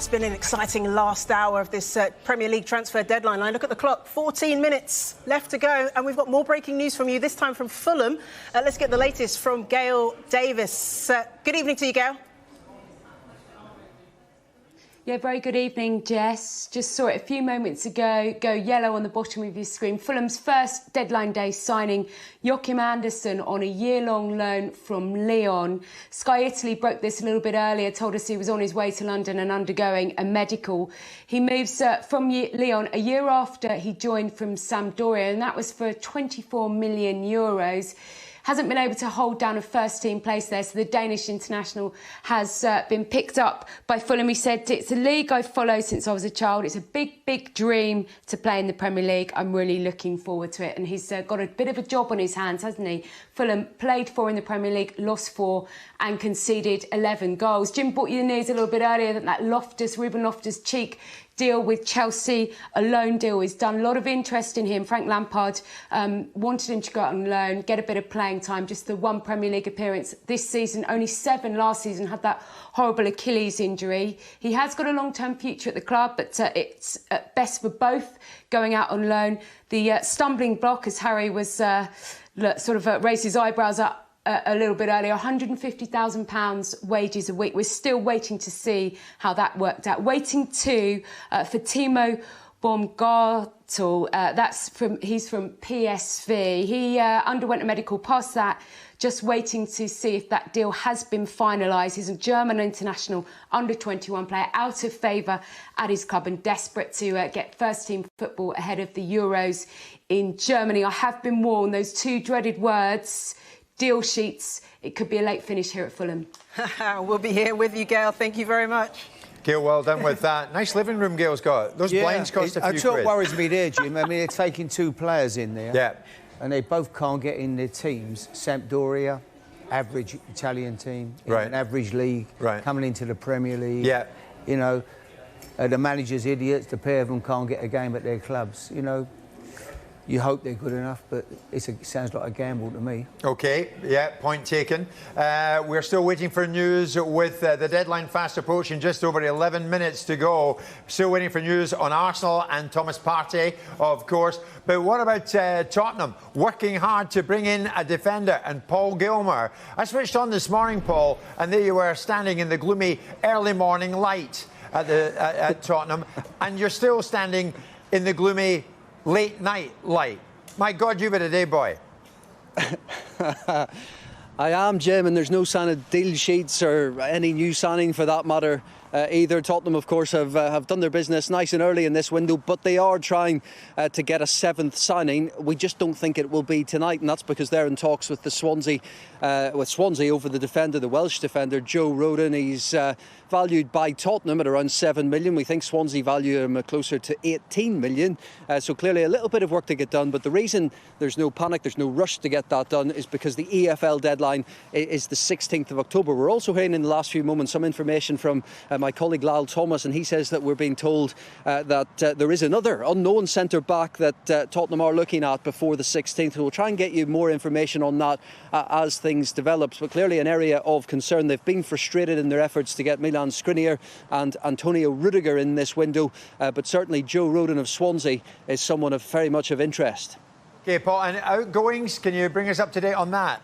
It's been an exciting last hour of this Premier League transfer deadline. I look at the clock, 14 minutes left to go, and we've got more breaking news from you, this time from Fulham. Let's get the latest from Gail Davis. Good evening to you, Gail. Yeah, very good evening, Jess. Just saw it a few moments ago, go yellow on the bottom of your screen. Fulham's first deadline day signing, Joachim Andersen on a year-long loan from Lyon. Sky Italy broke this a little bit earlier, told us he was on his way to London and undergoing a medical. He moves from Lyon a year after he joined from Sampdoria, and that was for €24 million. Hasn't been able to hold down a first-team place there, so the Danish international has been picked up by Fulham. He said, "It's a league I've followed since I was a child. It's a big, big dream to play in the Premier League. I'm really looking forward to it." And he's got a bit of a job on his hands, hasn't he? Fulham played 4 in the Premier League, lost 4 and conceded 11 goals. Jim brought you the news a little bit earlier that Ruben Loftus-Cheek deal with Chelsea, a loan deal, is done. A lot of interest in him. Frank Lampard wanted him to go out on loan, get a bit of playing time. Just the 1 Premier League appearance this season, only 7 last season, had that horrible Achilles injury. He has got a long-term future at the club, but it's best for both going out on loan. The stumbling block, as Harry was raised his eyebrows up a little bit earlier, £150,000 wages a week. We're still waiting to see how that worked out. Waiting too for Timo Baumgartel. He's from PSV. He underwent a medical past that. Just waiting to see if that deal has been finalised. He's a German international under-21 player, out of favour at his club and desperate to get first-team football ahead of the Euros in Germany. I have been warned, those 2 dreaded words, deal sheets, it could be a late finish here at Fulham. We'll be here with you, Gail. Thank you very much. Gail, well done with that. Nice living room Gail's got. Those blinds cost a few That's what quid. worries me there, Jim. I mean, they're taking 2 players in there. Yeah. And they both can't get in their teams. Sampdoria, average Italian team, in an average league, coming into the Premier League. Yeah. You know, the manager's idiots. The pair of them can't get a game at their clubs. You know, you hope they're good enough, but it sounds like a gamble to me. OK, yeah, point taken. We're still waiting for news with the deadline fast approaching, just over 11 minutes to go. Still waiting for news on Arsenal and Thomas Partey, of course. But what about Tottenham? Working hard to bring in a defender, and Paul Gilmer. I switched on this morning, Paul, and there you were standing in the gloomy early morning light at Tottenham, and you're still standing in the gloomy late night light. My God, you've had a day, boy. I am, Jim, and there's no sign of deal sheets or any new signing for that matter either. Tottenham, of course, have done their business nice and early in this window, but they are trying to get a 7th signing. We just don't think it will be tonight, and that's because they're in talks with Swansea over the defender, the Welsh defender, Joe Rodon. He's valued by Tottenham at around £7 million. We think Swansea value him closer to £18 million. So clearly a little bit of work to get done. But the reason there's no panic, there's no rush to get that done, is because the EFL deadline is the 16th of October. We're also hearing in the last few moments some information from my colleague Lyle Thomas, and he says that we're being told that there is another unknown centre-back that Tottenham are looking at before the 16th. We'll try and get you more information on that as things develop. But clearly an area of concern. They've been frustrated in their efforts to get Milan Skriniar and Antonio Rudiger in this window, but certainly Joe Rodon of Swansea is someone of very much of interest. OK, Paul, and outgoings, can you bring us up to date on that?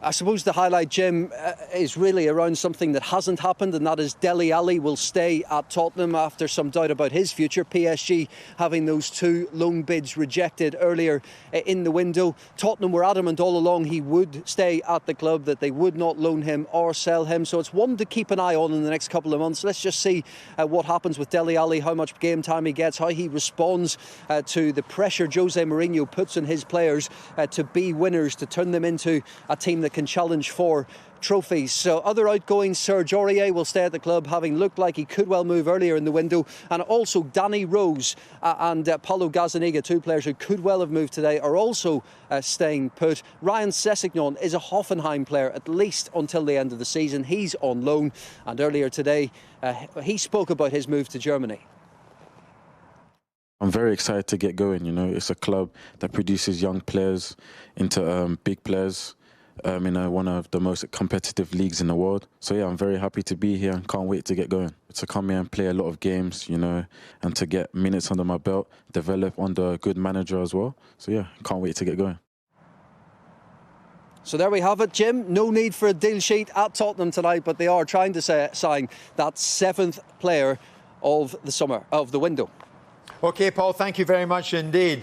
I suppose the highlight, Jim, is really around something that hasn't happened, and that is Dele Alli will stay at Tottenham after some doubt about his future. PSG having those 2 loan bids rejected earlier in the window. Tottenham were adamant all along he would stay at the club, that they would not loan him or sell him. So it's one to keep an eye on in the next couple of months. Let's just see what happens with Dele Alli, how much game time he gets, how he responds to the pressure Jose Mourinho puts on his players to be winners, to turn them into a team that can challenge for trophies. So other outgoings, Serge Aurier will stay at the club, having looked like he could well move earlier in the window, and also Danny Rose and Paulo Gazzaniga, 2 players who could well have moved today, are also staying put. Ryan Sessegnon is a Hoffenheim player, at least until the end of the season. He's on loan, and earlier today he spoke about his move to Germany. I'm very excited to get going. You know, it's a club that produces young players into big players. In one of the most competitive leagues in the world. So yeah, I'm very happy to be here and can't wait to get going. To come here and play a lot of games, you know, and to get minutes under my belt, develop under a good manager as well. So yeah, can't wait to get going. So there we have it, Jim. No need for a deal sheet at Tottenham tonight, but they are trying to sign that 7th player of the summer, of the window. OK, Paul, thank you very much indeed.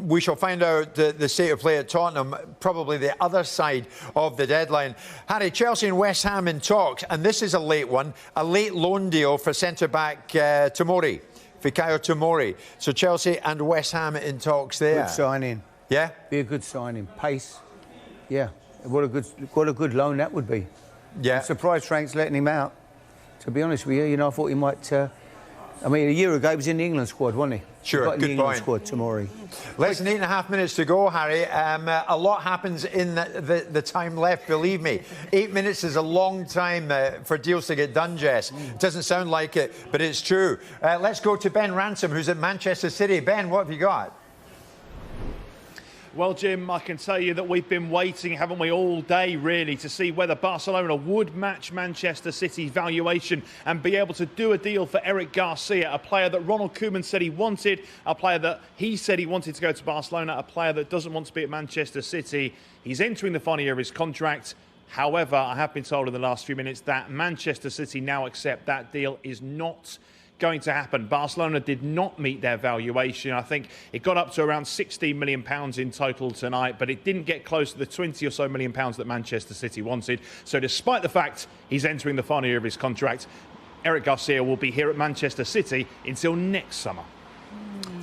We shall find out the state of play at Tottenham, probably the other side of the deadline. Harry, Chelsea and West Ham in talks, and this is a late one, a late loan deal for centre-back Tomori, Fikayo Tomori. So Chelsea and West Ham in talks there. Good signing. Yeah? Be a good signing. Pace. Yeah. What a good loan that would be. Yeah. I'm surprised Frank's letting him out. To be honest with you, I thought he might... I mean, a year ago he was in the England squad, wasn't he? Sure, got in the good England point. Squad, Tomori. Less than 8.5 minutes to go, Harry. A lot happens in the time left, believe me. 8 minutes is a long time for deals to get done, Jess. Doesn't sound like it, but it's true. Let's go to Ben Ransom, who's at Manchester City. Ben, what have you got? Well, Jim, I can tell you that we've been waiting, haven't we, all day, really, to see whether Barcelona would match Manchester City's valuation and be able to do a deal for Eric Garcia, a player that Ronald Koeman said he wanted, a player that he said he wanted to go to Barcelona, a player that doesn't want to be at Manchester City. He's entering the final year of his contract. However, I have been told in the last few minutes that Manchester City now accept that deal is not going to happen. Barcelona did not meet their valuation. I think it got up to around £16 million in total tonight, but it didn't get close to the 20 or so million pounds that Manchester City wanted. So despite the fact he's entering the final year of his contract, Eric Garcia will be here at Manchester City until next summer.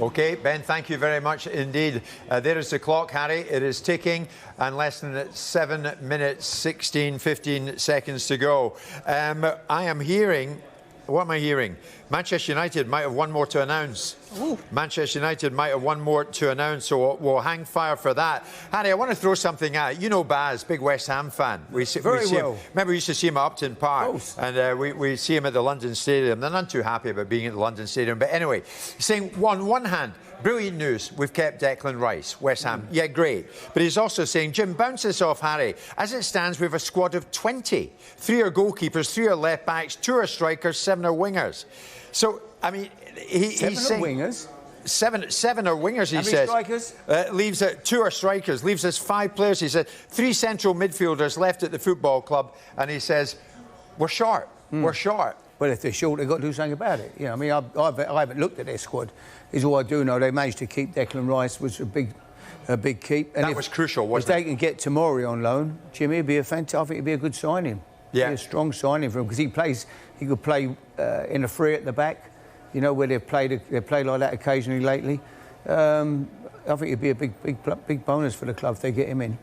OK, Ben, thank you very much indeed. There is the clock, Harry. It is ticking, and less than 7 minutes, 15 seconds to go. I am hearing... What am I hearing? Manchester United might have one more to announce. Ooh. Manchester United might have one more to announce, so we'll hang fire for that. Harry, I want to throw something at you. Know Baz, big West Ham fan. Very well. Remember, we used to see him at Upton Park, and we see him at the London Stadium. They're not too happy about being at the London Stadium, but anyway, saying on one hand, brilliant news, we've kept Declan Rice, West Ham. Yeah, great. But he's also saying, Jim, bounce this off, Harry. As it stands, we have a squad of 20. 3 are goalkeepers, 3 are left-backs, 2 are strikers, 7 are wingers. So, I mean, he's saying... wingers? 7 are wingers, he says. Strikers? Leaves 2 are strikers. Leaves us 5 players. He said 3 central midfielders left at the football club. And he says, we're short. We're short. Well, if they're short, they've got to do something about it. I mean, I haven't looked at their squad. Is all I do know. They managed to keep Declan Rice, was a big keep. And that was crucial, wasn't it? If they can get Tomori on loan, Jimmy, it'd be a fantastic. I think it'd be a good signing. Yeah, it'd be a strong signing for him because he could play in a free at the back. Where they've played like that occasionally lately. I think it'd be a big bonus for the club if they get him in.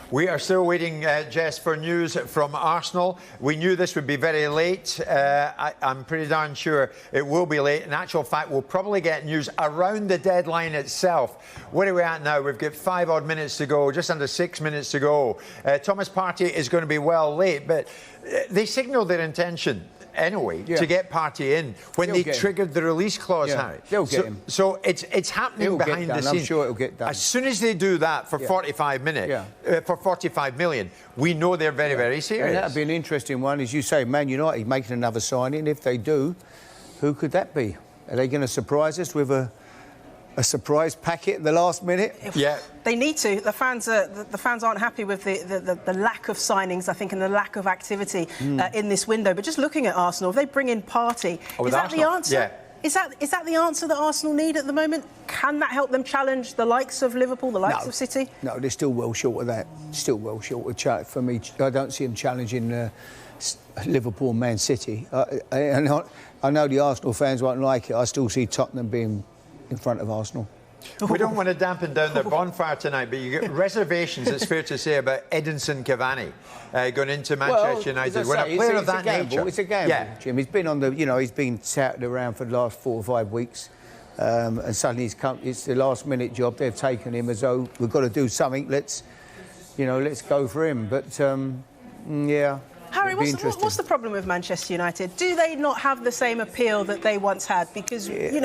We are still waiting, Jess, for news from Arsenal. We knew this would be very late. I'm pretty darn sure it will be late. In actual fact, we'll probably get news around the deadline itself. Where are we at now? We've got 5 odd minutes to go, just under 6 minutes to go. Thomas Partey is going to be well late, but they signalled their intention anyway to get Partey in when they triggered the release clause, Harry. They'll get him. So it's happening behind the scenes. I'm sure it'll get done. As soon as they do that for 45 million, we know they're very, very serious. And that'd be an interesting one. As you say, Man United making another signing. If they do, who could that be? Are they going to surprise us with a surprise packet at the last minute? Yeah. They need to. The fans aren't happy with the lack of signings, I think, and the lack of activity in this window. But just looking at Arsenal, if they bring in Partey, is that the answer? Yeah. Is that the answer that Arsenal need at the moment? Can that help them challenge the likes of Liverpool, the likes of City? No, they're still well short of that. Still well short of for me. I don't see them challenging Liverpool and Man City. I know the Arsenal fans won't like it. I still see Tottenham being in front of Arsenal. We don't want to dampen down their bonfire tonight, but you get reservations, it's fair to say, about Edinson Cavani going into Manchester United. When a player of that nature... It's a gamble, Jim. He's been on the... he's been touted around for the last 4 or 5 weeks. And suddenly it's the last-minute job. They've taken him as though we've got to do something. Let's go for him. But, yeah... Harry, what's the problem with Manchester United? Do they not have the same appeal that they once had? Because, you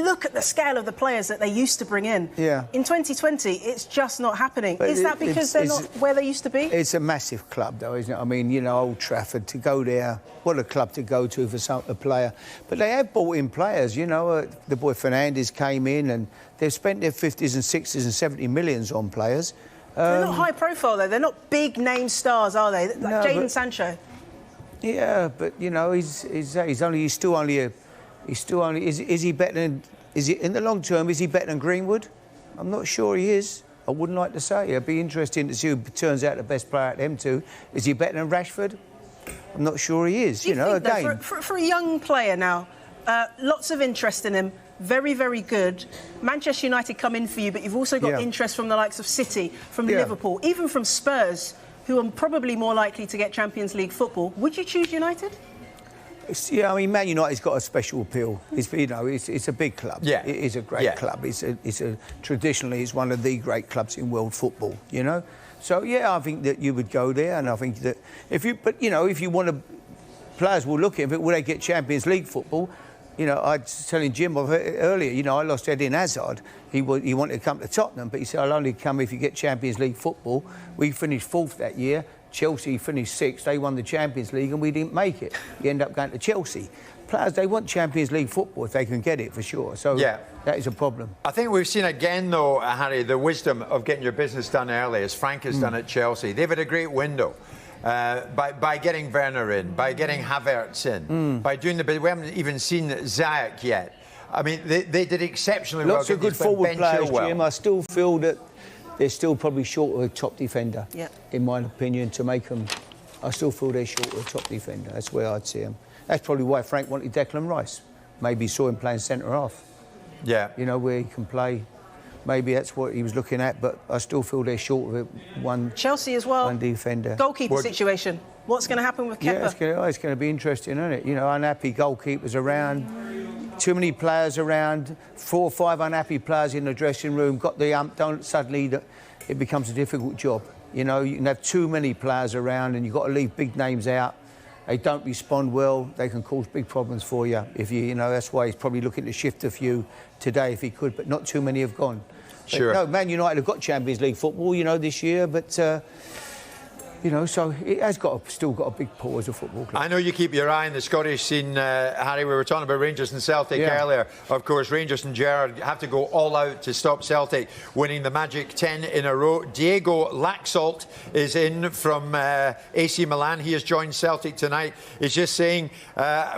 look at the scale of the players that they used to bring in. Yeah. In 2020, it's just not happening. Is that because they're not where they used to be? It's a massive club, though, isn't it? I mean, Old Trafford, to go there, what a club to go to for a player. But they have brought in players, the boy Fernandes came in and they've spent their 50s and 60s and 70 millions on players. They're not high profile though. They're not big name stars, are they? Like No, Jadon but- Sancho. Yeah, but you know, he's still only. Is he better than? Is he in the long term? Is he better than Greenwood? I'm not sure he is. I wouldn't like to say. It'd be interesting to see who turns out the best player at them two. Is he better than Rashford? I'm not sure he is. Do you know, think, though, again. for a young player now, lots of interest in him. Very, very good. Manchester United come in for you, but you've also got interest from the likes of City, from Liverpool, even from Spurs, who are probably more likely to get Champions League football. Would you choose United? Yeah, I mean, Man United's got a special appeal. It's a big club. Yeah. It is a great club. Traditionally, it's one of the great clubs in world football. You know, so yeah, I think that you would go there, and I think that if you want to, players will look at it. Will they get Champions League football? You know, I was telling Jim earlier. You know, I lost Eden Hazard. He wanted to come to Tottenham, but he said, "I'll only come if you get Champions League football." We finished 4th that year. Chelsea finished 6th. They won the Champions League and we didn't make it. You end up going to Chelsea. Players, they want Champions League football if they can get it, for sure. So that is a problem. I think we've seen again, though, Harry, the wisdom of getting your business done early, as Frank has done at Chelsea. They've had a great window. By getting Werner in, by getting Havertz in, by doing we haven't even seen Ziyech yet. I mean, they did exceptionally well. Lots of good forward players, Jim. I still feel that they're still probably short of a top defender, in my opinion, to make them. I still feel they're short of a top defender. That's where I'd see them. That's probably why Frank wanted Declan Rice. Maybe he saw him playing centre half. Yeah. You know, where he can play. Maybe that's what he was looking at, but I still feel they're short of one. Chelsea as well. One defender. Goalkeeper situation. What's going to happen with Kepa? Yeah, it's going to be interesting, isn't it? You know, unhappy goalkeepers around. Too many players around, 4 or 5 unhappy players in the dressing room, got the don't suddenly it becomes a difficult job. You know, you can have too many players around and you've got to leave big names out. They don't respond well, they can cause big problems for you. If you know, that's why he's probably looking to shift a few today if he could, but not too many have gone. Sure. But no, Man United have got Champions League football, you know, this year, but you know, so it has still got a big pull as a football club. I know you keep your eye on the Scottish scene, Harry. We were talking about Rangers and Celtic earlier. Of course, Rangers and Gerrard have to go all out to stop Celtic winning the magic 10 in a row. Diego Laxalt is in from AC Milan. He has joined Celtic tonight. He's just saying,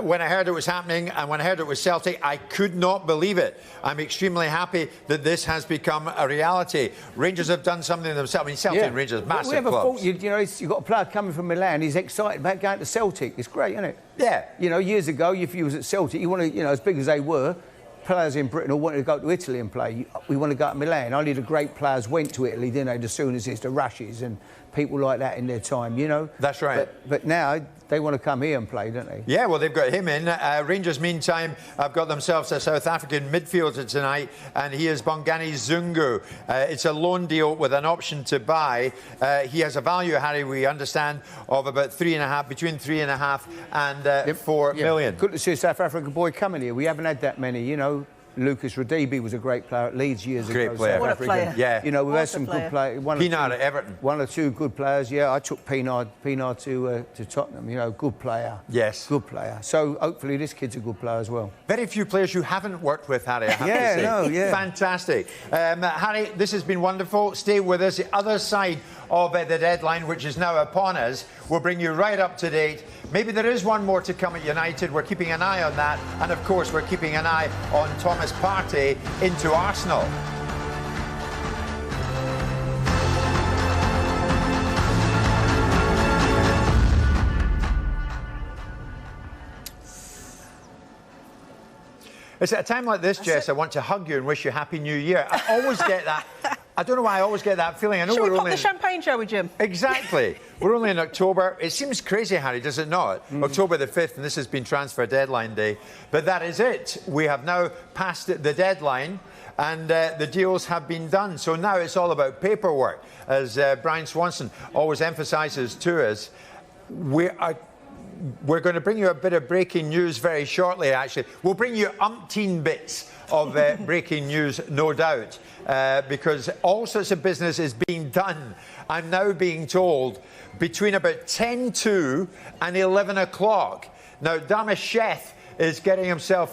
when I heard it was happening and when I heard it was Celtic, I could not believe it. I'm extremely happy that this has become a reality. Rangers have done something themselves. I mean, Celtic and Rangers, massive clubs. You know, you've got a player coming from Milan, he's excited about going to Celtic. It's great, isn't it? Yeah. You know, years ago, if you was at Celtic, you want to, you know, as big as they were, players in Britain all wanted to go to Italy and play. We want to go to Milan. Only the great players went to Italy, didn't they? As soon as it's the Rushes and people like that in their time, you know? That's right. But now they want to come here and play, don't they? Yeah, well, they've got him in. Rangers, meantime, have got themselves a South African midfielder tonight, and he is Bongani Zungu. It's a loan deal with an option to buy. He has a value, Harry, we understand, of about between 3.5 and 4 million. Good to see a South African boy coming here. We haven't had that many, you know. Lucas Radebe was a great player at Leeds years ago. Great player. What a player. Yeah. You know, we've had some good players. Pienaar at Everton. 1 or 2 good players, yeah. I took Pienaar to Tottenham, you know, good player. Yes. Good player. So hopefully this kid's a good player as well. Very few players you haven't worked with, Harry, I have to say. Fantastic. Harry, this has been wonderful. Stay with us. The other side of the deadline, which is now upon us, will bring you right up to date. Maybe there is one more to come at United. We're keeping an eye on that. And, of course, we're keeping an eye on Thomas Partey into Arsenal. It's at a time like this, Jess, I want to hug you and wish you Happy New Year. I always get that. I don't know why I always get that feeling. I know Shall we we're pop only the champagne, shall we, Jim? Exactly. We're only in October. It seems crazy, Harry, does it not? October the 5th, and this has been transfer deadline day. But that is it. We have now passed the deadline, and the deals have been done. So now it's all about paperwork. As Brian Swanson always emphasises to us, we're going to bring you a bit of breaking news very shortly, actually. We'll bring you umpteen bits of breaking news, no doubt, because all sorts of business is being done. I'm now being told between about 10 to and 11 o'clock. Now, Damasheth is getting himself